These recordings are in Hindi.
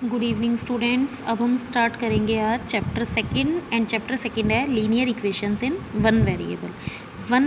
Good evening students. अब हम स्टार्ट करेंगे आज चैप्टर सेकंड है लीनियर इक्वेशंस इन वन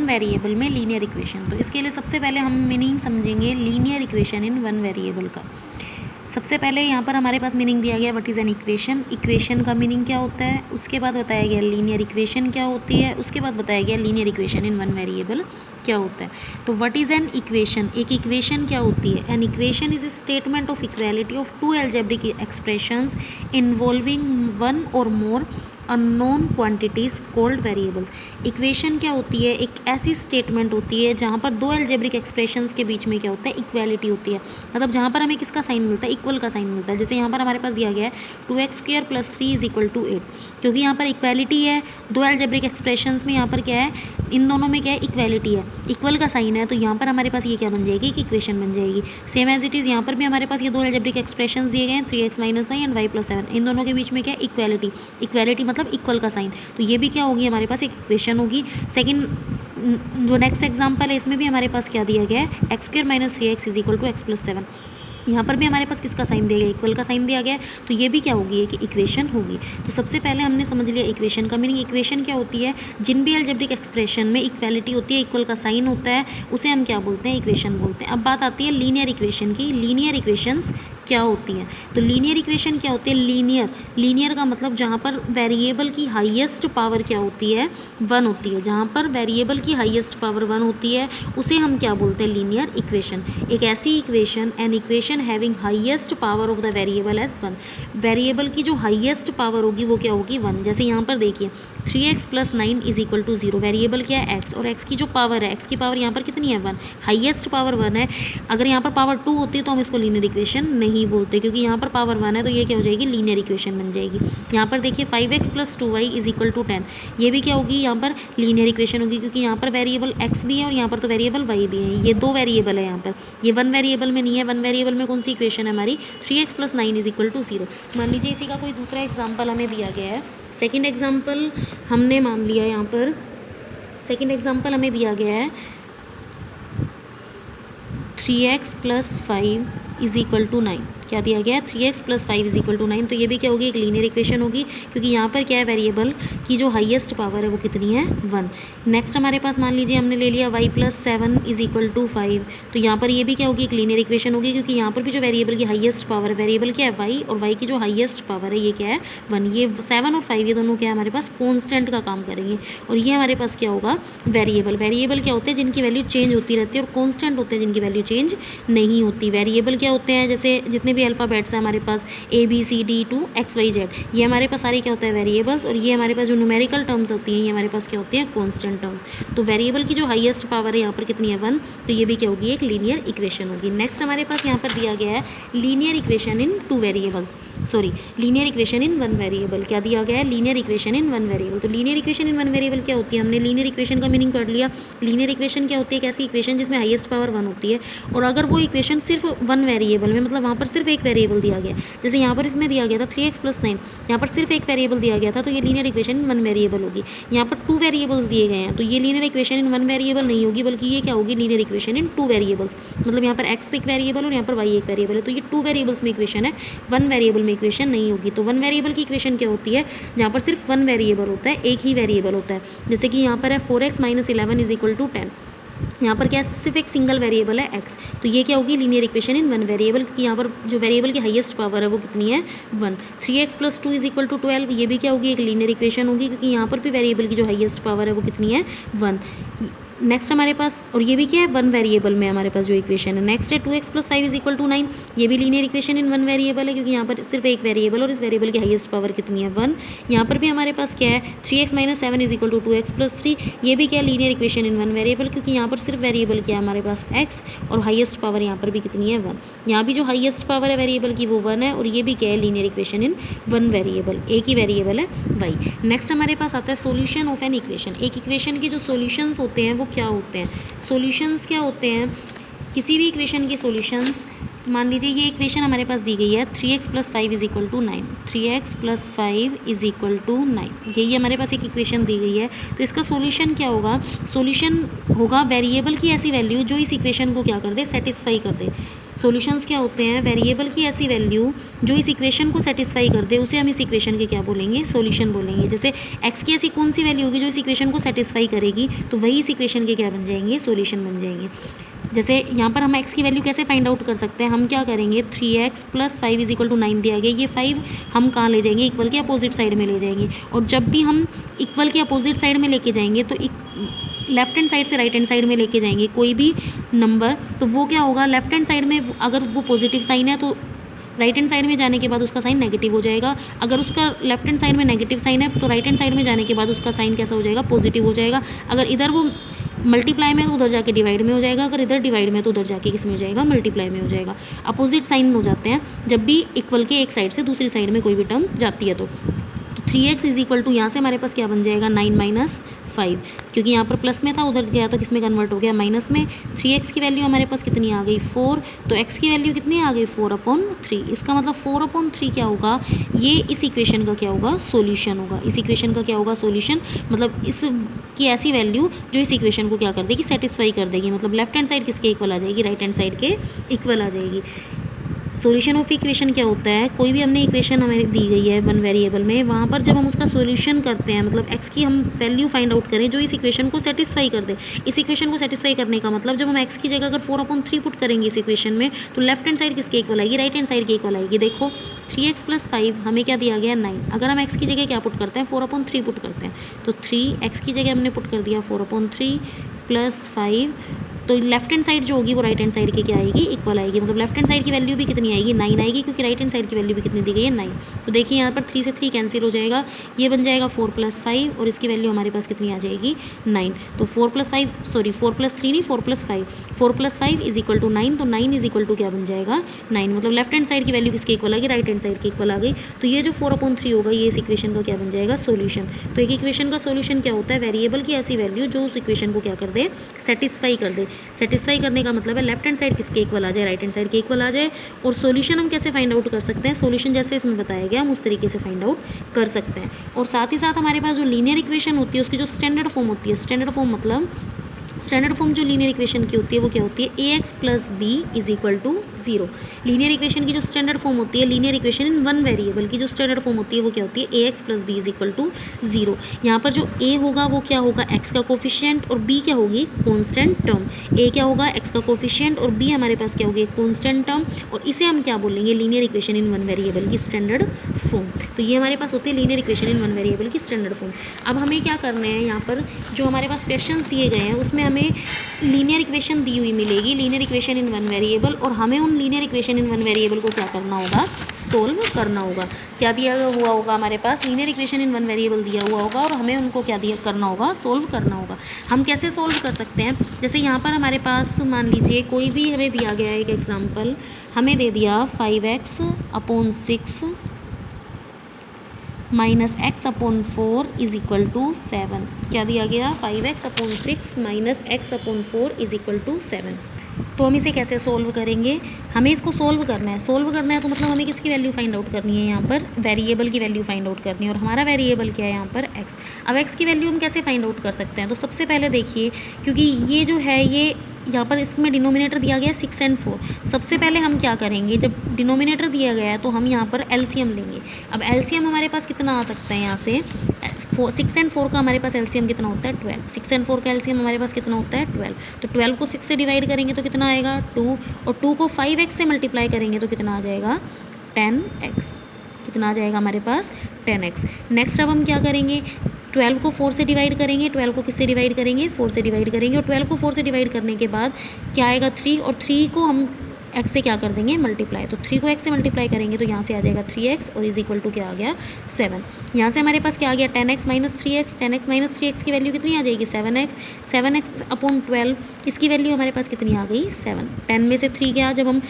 वेरिएबल में लीनियर इक्वेशन। तो इसके लिए सबसे पहले हम मीनिंग समझेंगे linear equation in one variable का। सबसे पहले यहाँ पर हमारे पास मीनिंग दिया गया what is an equation, equation का मीनिंग क्या होता है, उसके बाद बताया गया लीनियर इक्वेशन क्या होती है, उसके बाद बताया गया linear equation in one variable क्या होता है। तो व्हाट इज़ एन इक्वेशन, एक इक्वेशन क्या होती है। An equation is a statement of equality of two algebraic expressions involving one और more unknown quantities called variables. Equation क्या होती है, एक ऐसी स्टेटमेंट होती है जहाँ पर दो एल्जेब्रिक एक्सप्रेशंस के बीच में क्या होता है, इक्वालिटी होती है। मतलब जहाँ पर हमें किसका साइन मिलता है, इक्वल का साइन मिलता है। जैसे यहाँ पर हमारे पास दिया गया है 2x² + 3 = 8, क्योंकि यहाँ पर इक्वालिटी है। दो एल्जेब्रिक एक्सप्रेशंस में यहाँ पर क्या है, इन दोनों में क्या है, इक्वालिटी है, इक्वल का साइन है। तो यहाँ पर हमारे पास ये क्या बन जाएगी, कि इक्वेशन बन जाएगी। सेम एज इट इज़ यहाँ पर भी हमारे पास ये दो एल्जेब्रिक एक्सप्रेशंस दिए गए हैं 3x - i एंड y + 7। इन दोनों के बीच में क्या है, इक्वालिटी। इक्वालिटी मतलब इक्वल का साइन। तो ये भी क्या होगी, हमारे पास एक इक्वेशन होगी। सेकंड जो नेक्स्ट एग्जांपल है, इसमें भी हमारे पास क्या दिया गया है, x² - 3x = x + 7। यहाँ पर भी हमारे पास किसका साइन दिया गया, इक्वल का साइन दिया गया है। तो ये भी क्या होगी, कि इक्वेशन होगी। तो सबसे पहले हमने समझ लिया इक्वेशन का मीनिंग। इक्वेशन क्या होती है, जिन भी एल्जेब्रिक एक्सप्रेशन में इक्वालिटी होती है, इक्वल का साइन होता है, उसे हम क्या बोलते हैं, इक्वेशन बोलते हैं। अब बात आती है लीनियर इक्वेशन की। लीनियर इक्वेशंस क्या होती हैं। तो लीनियर इक्वेशन क्या होती है, लीनियर का मतलब जहाँ पर वेरिएबल की हाईएस्ट पावर क्या होती है, 1 होती है। जहाँ पर वेरिएबल की हाईएस्ट पावर 1 होती है, उसे हम क्या बोलते हैं, लीनियर इक्वेशन। एक ऐसी equation, an equation having highest power of the variable as 1। Variable की जो हाईएस्ट पावर होगी वो क्या होगी, 1। जैसे यहाँ पर देखिए 3x + 9 = 0। वेरिएबल क्या है, x, और x की जो पावर है, x की पावर यहाँ पर कितनी है, 1। हाईएस्ट पावर 1 है। अगर यहाँ पर पावर 2 होती है तो हम इसको लीनियर इक्वेशन नहीं बोलते, क्योंकि यहाँ पर पावर 1 है। तो ये क्या हो जाएगी, लीनियर इक्वेशन बन जाएगी। यहाँ पर देखिए 5x + 2y = 10। ये भी क्या होगी, यहाँ पर लीनियर इक्वेशन होगी, क्योंकि यहाँ पर वेरिएबल x भी है और यहाँ पर तो वेरिएबल y भी है। ये दो वेरिएबल है यहाँ पर, ये वन वेरिएबल में नहीं है। वन वेरिएबल में कौन सी इक्वेशन है हमारी, 3x + 9 = 0। मान लीजिए इसी का कोई दूसरा एग्जाम्पल हमें दिया गया है। सेकेंड एग्जाम्पल हमने मान लिया, यहाँ पर सेकेंड एग्जाम्पल हमें दिया गया है 3x + 5 = 9। क्या दिया गया है, 3x + 5 = 9। तो ये भी क्या होगी, एक लीनियर इक्वेशन होगी, क्योंकि यहाँ पर क्या है, वेरिएबल की जो हाईएस्ट पावर है वो कितनी है, 1। नेक्स्ट हमारे पास मान लीजिए हमने ले लिया y + 7 = 5। तो यहाँ पर ये भी क्या होगी, एक लीनियर इक्वेशन होगी, क्योंकि यहाँ पर भी जो वेरिएबल की हाईएस्ट पावर है, वेरिएबल क्या है, y, और y की जो हाईएस्ट पावर है ये क्या है, 1। ये 7 और 5 ये दोनों क्या है, हमारे पास कॉन्स्टेंट का काम करेंगे। और ये हमारे पास क्या होगा, वेरिएबल। वेरिएबल क्या होते हैं, जिनकी वैल्यू चेंज होती रहती है, और कॉन्स्टेंट होते हैं जिनकी वैल्यू चेंज नहीं होती। वेरिएबल क्या होते हैं, जैसे जितने भी अल्फ़ाबेट्स हैं हमारे पास ABCD to XYZ, ये हमारे पास सारे क्या होता है, वेरिएबल्स। और ये हमारे पास जो न्यूमेरिकल टर्म्स होती हैं, ये हमारे पास क्या होती हैं, कॉन्स्टेंट टर्म्स। तो वेरिएबल की जो हाईएस्ट पावर है यहाँ पर कितनी है, 1। तो ये भी क्या होगी, एक लीनियर इक्वेशन होगी। नेक्स्ट हमारे पास यहाँ पर दिया गया है linear equation in two variables, sorry linear equation in one variable. क्या दिया गया है, linear equation in one variable. तो linear equation in one variable क्या होती है, हमने लीनियर इक्वेशन का मीनिंग पढ़ लिया। लीनियर इक्वेशन क्या होती है, एक ऐसी इक्वेशन जिसमें हाईएस्ट पावर 1 होती है, और अगर वो इक्वेशन सिर्फ वन वेरिएबल में, मतलब वहाँ पर सिर्फ एक वेरिएबल दिया गया, जैसे यहाँ पर इसमें दिया गया था 3x + 9, यहाँ पर सिर्फ एक वेरिएबल दिया गया था, तो ये लीनियर इक्वेशन वन वेरिएबल होगी। यहाँ पर 2 वेरिएबल्स दिए गए हैं, तो ये linear equation in one variable नहीं होगी, बल्कि ये क्या होगी, लीनियर इक्वेशन इन 2 वेरिएबल्स। मतलब यहाँ पर x एक वेरिएबल और यहाँ पर y एक वेरिएबल है, तो ये 2 वेरिएबल्स में इक्वेशन है, वन वेरिएबल में इक्वेशन नहीं होगी। तो वन वेरिएबल की इक्वेशन क्या होती है, जहाँ पर सिर्फ वन वेरिएबल होता है, एक ही वेरिएबल होता है। जैसे कि यहाँ पर है 4x - 11 = 10। यहाँ पर क्या सिर्फ एक सिंगल वेरिएबल है x। तो ये क्या होगी, linear equation in one variable, क्योंकि यहाँ पर जो वेरिएबल की हाईएस्ट पावर है वो कितनी है, 1। 3x + 2 = 12, ये भी क्या होगी, एक लीनियर इक्वेशन होगी, क्योंकि यहाँ पर भी वेरिएबल की जो हाईएस्ट पावर है वो कितनी है, 1। नेक्स्ट हमारे पास, और ये भी क्या है, वन वेरिएबल में हमारे पास जो इक्वेशन है। नेक्स्ट है 2x + 5 = 9, ये भी linear equation in one variable है, क्योंकि यहाँ पर सिर्फ एक वेरिएबल और इस वेरिएबल की हाईएस्ट पावर कितनी है, 1। यहाँ पर भी हमारे पास क्या है, 3x - 7 = 2x + 3, ये भी क्या, linear equation in one variable, क्योंकि यहाँ पर सिर्फ वेरिएबल क्या है हमारे पास, x, और हाईएस्ट पावर यहाँ पर भी कितनी है, 1। यहाँ भी जो हाईएस्ट पावर है वेरिएबल की वो 1 है, और ये भी क्या है, linear equation in one variable, एक ही वेरिएबल है y। नेक्स्ट हमारे पास आता है सोल्यूशन ऑफ एन इक्वेशन। एक इक्वेशन के जो सोल्यूशंस होते हैं वो क्या होते हैं, सॉल्यूशंस क्या होते हैं, किसी भी इक्वेशन के सॉल्यूशंस मान लीजिए ये इक्वेशन हमारे पास दी गई है 3x + 5 = 9, 3x + 5 = 9, यही हमारे पास एक इक्वेशन दी गई है। तो इसका सॉल्यूशन क्या होगा? सॉल्यूशन होगा वेरिएबल की ऐसी वैल्यू जो इस इक्वेशन को क्या कर दे, सेटिस्फाई कर दे। सॉल्यूशंस क्या होते हैं? वेरिएबल की ऐसी वैल्यू जो इस इक्वेशन को सेटिस्फाई कर दे, उसे हम इस इक्वेशन के क्या बोलेंगे? सॉल्यूशन बोलेंगे। जैसे x की ऐसी कौन सी वैल्यू होगी जो इस इक्वेशन को सेटिस्फाई करेगी, तो वही इस इक्वेशन के क्या बन जाएंगे? सॉल्यूशन बन जाएंगे। जैसे यहाँ पर हम x की वैल्यू कैसे फाइंड आउट कर सकते हैं? हम क्या करेंगे, 3x + 5 = 9 दिया गया, ये 5 हम कहाँ ले जाएंगे? इक्वल के अपोजिट साइड में ले जाएंगे। और जब भी हम इक्वल के अपोजिट साइड में लेके जाएंगे तो लेफ्ट हैंड साइड से राइट हैंड साइड में लेके जाएंगे कोई भी नंबर, तो वो क्या होगा, लेफ्ट हैंड साइड में अगर वो पॉजिटिव साइन है तो राइट हैंड साइड में जाने के बाद उसका साइन नेगेटिव हो जाएगा। अगर उसका लेफ्ट हैंड साइड में नेगेटिव साइन है तो राइट हैंड साइड में जाने के बाद उसका साइन कैसा हो जाएगा? पॉजिटिव हो जाएगा। अगर इधर वो मल्टीप्लाई में तो उधर जाके डिवाइड में हो जाएगा, अगर इधर डिवाइड में तो उधर जाके किस में हो जाएगा? मल्टीप्लाई में हो जाएगा। अपोजिट साइन हो जाते हैं जब भी इक्वल के एक साइड से दूसरी साइड में कोई भी टर्म जाती है। तो 3x = यहाँ से हमारे पास क्या बन जाएगा? 9 - 5, क्योंकि यहाँ पर प्लस में था, उधर गया तो किस में कन्वर्ट हो गया? माइनस में। 3x की वैल्यू हमारे पास कितनी आ गई? 4, तो x की वैल्यू कितनी आ गई? 4/3। इसका मतलब 4/3 क्या होगा? ये इस इक्वेशन का क्या होगा? सॉल्यूशन होगा। इस इक्वेशन का क्या होगा? सॉल्यूशन। मतलब इस की ऐसी वैल्यू जो इस इक्वेशन को क्या कर देगी? सेटिस्फाई कर देगी। मतलब लेफ्ट हैंड साइड किसके इक्वल आ जाएगी? राइट हैंड साइड के इक्वल आ जाएगी। सॉल्यूशन ऑफ इक्वेशन क्या होता है? कोई भी हमने इक्वेशन हमें दी गई है वन वेरिएबल में, वहाँ पर जब हम उसका सॉल्यूशन करते हैं, मतलब x की हम वैल्यू फाइंड आउट करें जो इस इक्वेशन को सेटिस्फाई कर दे। इस इक्वेशन को सेटिस्फाई करने का मतलब, जब हम x की जगह अगर 4/3 पुट करेंगे इस इक्वेशन में, तो लेफ्ट हैंड साइड किसके इक्वल आएगी? राइट हैंड साइड के इक्वल आएगी। देखो 3x + 5 हमें क्या दिया गया? 9। अगर हम x की जगह क्या पुट करते हैं? 4/3 पुट करते हैं, तो 3x की जगह हमने पुट कर दिया 4/3 + 5, तो लेफ्ट हैंड साइड जो होगी वो राइट हैंड साइड की क्या आएगी? इक्वल आएगी। मतलब लेफ्ट हैंड साइड की वैल्यू भी कितनी आएगी? 9 आएगी, क्योंकि राइट हैंड साइड की वैल्यू भी कितनी दी गई है? 9। तो देखिए यहाँ पर 3 से 3 कैंसिल हो जाएगा, ये बन जाएगा 4 + 5, और इसकी वैल्यू हमारे पास कितनी आ जाएगी? 9। तो 4 + 5 सॉरी 4 + 3 नहीं, 4 + 5, 4 + 5 = 9, तो 9 = क्या बन जाएगा? 9। मतलब लेफ्ट हैंड साइड की वैल्यू किसके इक्वल आ गई? राइट हैंड साइड के इक्वल आ गई। तो ये जो 4/3 होगा ये इस इक्वेशन का क्या बन जाएगा? सॉल्यूशन। तो एक इक्वेशन का सॉल्यूशन क्या होता है? वेरिएबल की ऐसी वैल्यू जो उस इक्वेशन को क्या कर दे? सेटिस्फाई कर दे। सेटिस्फाई करने का मतलब है लेफ्ट हैंड साइड किसके इक्वल आ जाए? राइट हैंड साइड के इक्वल आ जाए। और सॉल्यूशन हम कैसे फाइंड आउट कर सकते हैं? सॉल्यूशन जैसे इसमें बताया गया हम उस तरीके से फाइंड आउट कर सकते हैं। और साथ ही साथ हमारे पास जो लीनियर इक्वेशन होती है उसकी जो स्टैंडर्ड फॉर्म होती है, स्टैंडर्ड फॉर्म मतलब स्टैंडर्ड फॉर्म जो लीनियर इक्वेशन की होती है वो क्या होती है? ax + b = 0। लीनियर इक्वेशन की जो स्टैंडर्ड फॉर्म होती है, linear equation in one variable की जो स्टैंडर्ड फॉर्म होती है वो क्या होती है? ax + b = 0। यहाँ पर जो a होगा वो क्या होगा? x का कोफिशिएंट, और b क्या होगी? Constant term. a क्या होगा? x का कोफिशिएंट, और b हमारे पास क्या होगी? Constant term. और इसे हम क्या बोलेंगे? Linear equation in one variable की स्टैंडर्ड फॉर्म। तो ये हमारे पास होती है linear equation in one variable की स्टैंडर्ड फॉर्म। अब हमें क्या करना है, यहाँ पर जो हमारे पास क्वेश्चन दिए गए हैं उसमें हमें लीनियर इक्वेशन दी हुई मिलेगी, linear equation in one variable, और हमें उन linear equation in one variable को क्या करना होगा? सोल्व करना होगा। क्या दिया हुआ होगा हमारे पास? Linear equation in one variable दिया हुआ होगा, और हमें उनको क्या दिया करना होगा? सोल्व करना होगा। हम कैसे सोल्व कर सकते हैं? जैसे यहाँ पर हमारे पास मान लीजिए कोई भी हमें दिया गया है, एक एग्जाम्पल हमें दे दिया 5x/6 -x/4 = 7। क्या दिया गया? 5x/6 -x/4 = 7। तो हम इसे कैसे सोल्व करेंगे? हमें इसको सोल्व करना है। सोल्व करना है तो मतलब हमें किसकी वैल्यू फाइंड आउट करनी है? यहाँ पर वेरिएबल की वैल्यू फाइंड आउट करनी है, और हमारा वेरिएबल क्या है यहाँ पर? x। अब x की वैल्यू हम कैसे फाइंड आउट कर सकते हैं? तो सबसे पहले देखिए, क्योंकि ये जो है ये यहाँ पर इसमें डिनोमिनेटर दिया गया है 6 और 4। सबसे पहले हम क्या करेंगे, जब डिनोमिनेटर दिया गया है तो हम यहाँ पर एलसीएम लेंगे। अब एलसीएम हमारे पास कितना आ सकता है? यहाँ से 6 और 4 का हमारे पास एलसीएम कितना होता है? 12। 6 और 4 का एलसीएम हमारे पास कितना होता है? 12। तो 12 को 6 से डिवाइड करेंगे तो कितना आएगा? 2, और 2 को 5x से मल्टीप्लाई करेंगे तो कितना आ जाएगा? 10x। कितना आ जाएगा हमारे पास? 10x। नेक्स्ट अब हम क्या करेंगे? 12 को 4 से डिवाइड करेंगे। 12 को किससे डिवाइड करेंगे? 4 से डिवाइड करेंगे, और 12 को 4 से डिवाइड करने के बाद क्या आएगा? 3, और 3 को हम x से क्या कर देंगे? मल्टीप्लाई। तो 3 को x से मल्टीप्लाई करेंगे तो यहाँ से आ जाएगा 3x, और = क्या आ गया? 7। यहाँ से हमारे पास क्या आ गया? 10x - 3x। 10x - 3x की वैल्यू कितनी आ जाएगी? 7x। 7x/12 इसकी वैल्यू हमारे पास कितनी आ गई? 7। 10 में से 3 गया, जब हम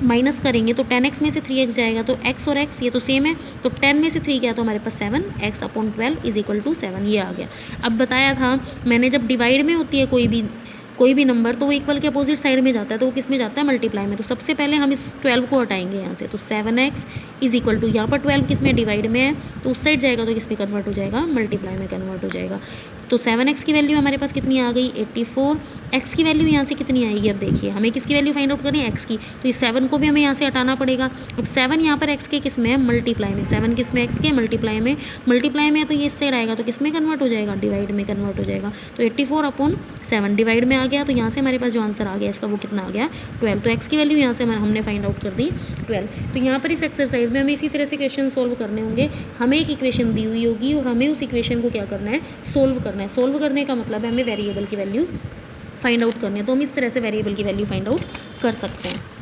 माइनस करेंगे तो 10x में से 3x जाएगा, तो x और x ये तो सेम है, तो 10 में से 3 गया तो हमारे पास 7x/12 = 7, ये आ गया। अब बताया था मैंने, जब डिवाइड में होती है कोई भी कोई भी नंबर तो वो इक्वल के अपोजिट साइड में जाता है, तो वो किस में जाता है, मल्टीप्लाई में। तो सबसे पहले हम इस 12 को हटाएंगे यहाँ से, तो 7x इज इक्वल टू, यहाँ पर 12 किस में डिवाइड में है, तो उस साइड जाएगा तो किस में कन्वर्ट हो जाएगा, मल्टीप्लाई में कन्वर्ट हो जाएगा। तो 7x की वैल्यू हमारे पास कितनी आ गई, 84। x की वैल्यू यहाँ से कितनी आएगी, अब देखिए हमें किसकी वैल्यू फाइंड आउट करनी है, x की, तो इस 7 को भी हमें यहाँ से हटाना पड़ेगा। अब 7 यहाँ पर x के किस में है, मल्टीप्लाई में, 7 किस में, x के मल्टीप्लाई में, मल्टीप्लाई में है तो ये इस साइड आएगा तो किस में कन्वर्ट हो जाएगा, डिवाइड में कन्वर्ट हो जाएगा। तो 84/7 डिवाइड में आ गया, तो यहाँ से हमारे पास जो आंसर आ गया इसका वो कितना आ गया, 12। तो x की वैल्यू यहाँ से हमने फाइंड आउट कर दी 12। तो यहाँ पर इस एक्सरसाइज में हमें इसी तरह से क्वेश्चन सोल्व करने होंगे। हमें एक इक्वेशन दी हुई होगी और हमें उस इक्वेशन को क्या करना है, सोल्व करना है। सोल्व करने का मतलब है हमें वेरिएबल की वैल्यू फाइंड आउट करनी है। तो हम इस तरह से वेरिएबल की वैल्यू फाइंड आउट कर सकते हैं।